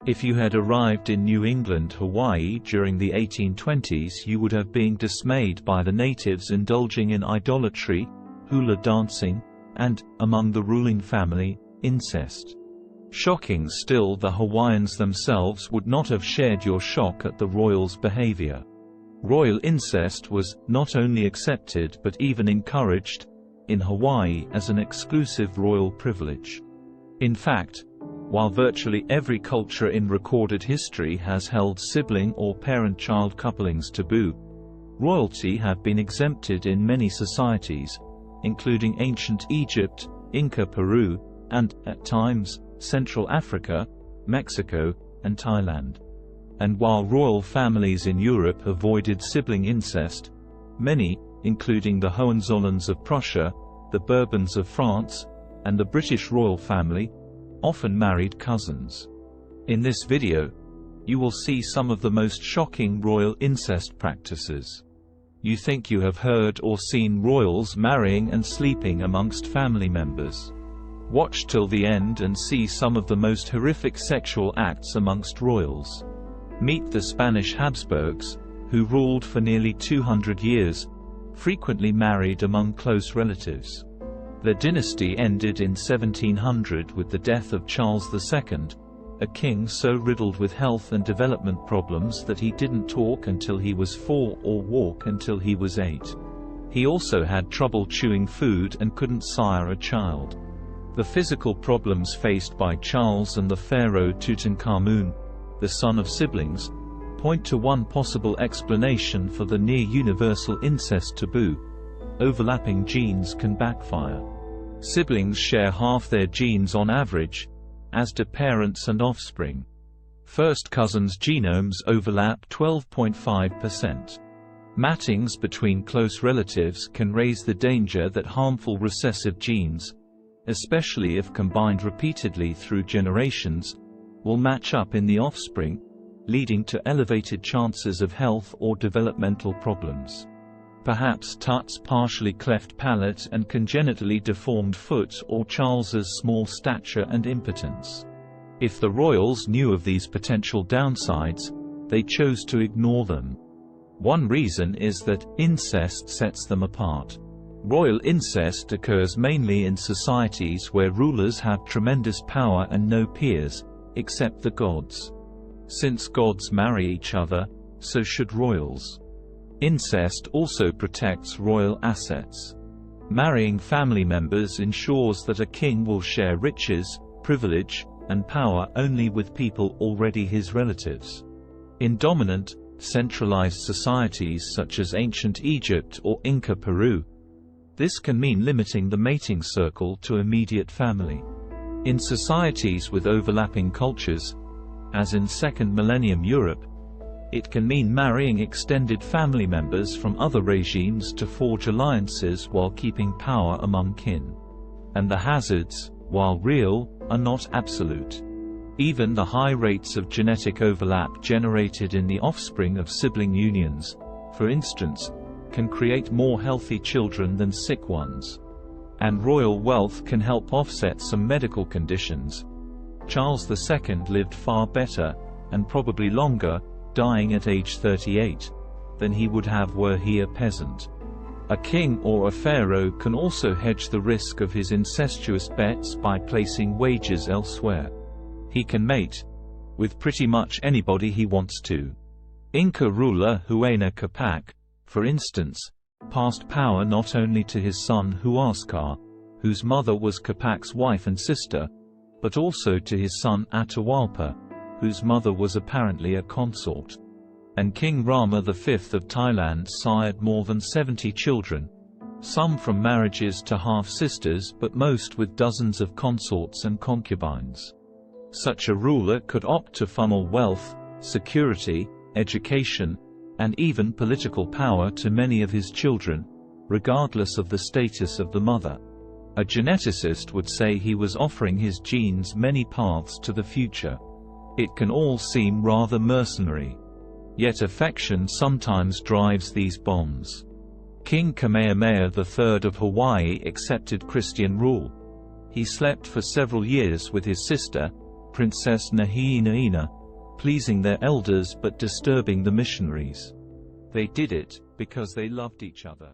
If you had arrived in New England, Hawaii during the 1820s, you would have been dismayed by the natives indulging in idolatry, hula dancing, and, among the ruling family, incest. Shocking still, the Hawaiians themselves would not have shared your shock at the royals' behavior. Royal incest was not only accepted but even encouraged in Hawaii as an exclusive royal privilege. In fact, while virtually every culture in recorded history has held sibling or parent-child couplings taboo, royalty have been exempted in many societies, including ancient Egypt, Inca Peru, and, at times, Central Africa, Mexico, and Thailand. And while royal families in Europe avoided sibling incest, many, including the Hohenzollerns of Prussia, the Bourbons of France, and the British royal family, often married cousins. In this video, you will see some of the most shocking royal incest practices. You think you have heard or seen royals marrying and sleeping amongst family members. Watch till the end and see some of the most horrific sexual acts amongst royals. Meet the Spanish Habsburgs, who ruled for nearly 200 years, frequently married among close relatives. Their dynasty ended in 1700 with the death of Charles II, a king so riddled with health and development problems that he didn't talk until he was 4 or walk until he was 8. He also had trouble chewing food and couldn't sire a child. The physical problems faced by Charles and the pharaoh Tutankhamun, the son of siblings, point to one possible explanation for the near-universal incest taboo: overlapping genes can backfire. Siblings share half their genes on average, as do parents and offspring. First cousins' genomes overlap 12.5%. Mattings between close relatives can raise the danger that harmful recessive genes, especially if combined repeatedly through generations, will match up in the offspring, leading to elevated chances of health or developmental problems. Perhaps Tut's partially cleft palate and congenitally deformed foot, or Charles's small stature and impotence. If the royals knew of these potential downsides, they chose to ignore them. One reason is that incest sets them apart. Royal incest occurs mainly in societies where rulers have tremendous power and no peers, except the gods. Since gods marry each other, so should royals. Incest also protects royal assets. Marrying family members ensures that a king will share riches, privilege, and power only with people already his relatives. In dominant, centralized societies such as ancient Egypt or Inca Peru, this can mean limiting the mating circle to immediate family. In societies with overlapping cultures, as in second millennium Europe, it can mean marrying extended family members from other regimes to forge alliances while keeping power among kin. And the hazards, while real, are not absolute. Even the high rates of genetic overlap generated in the offspring of sibling unions, for instance, can create more healthy children than sick ones. And royal wealth can help offset some medical conditions. Charles II lived far better, and probably longer, dying at age 38, than he would have were he a peasant. A king or a pharaoh can also hedge the risk of his incestuous bets by placing wages elsewhere. He can mate with pretty much anybody he wants to. Inca ruler Huayna Capac, for instance, passed power not only to his son Huascar, whose mother was Capac's wife and sister, but also to his son Atahualpa, whose mother was apparently a consort. And King Rama V of Thailand sired more than 70 children, some from marriages to half-sisters but most with dozens of consorts and concubines. Such a ruler could opt to funnel wealth, security, education, and even political power to many of his children, regardless of the status of the mother. A geneticist would say he was offering his genes many paths to the future. It can all seem rather mercenary. Yet affection sometimes drives these bonds. King Kamehameha III of Hawaii accepted Christian rule. He slept for several years with his sister, Princess Nahiinaina, pleasing their elders but disturbing the missionaries. They did it because they loved each other.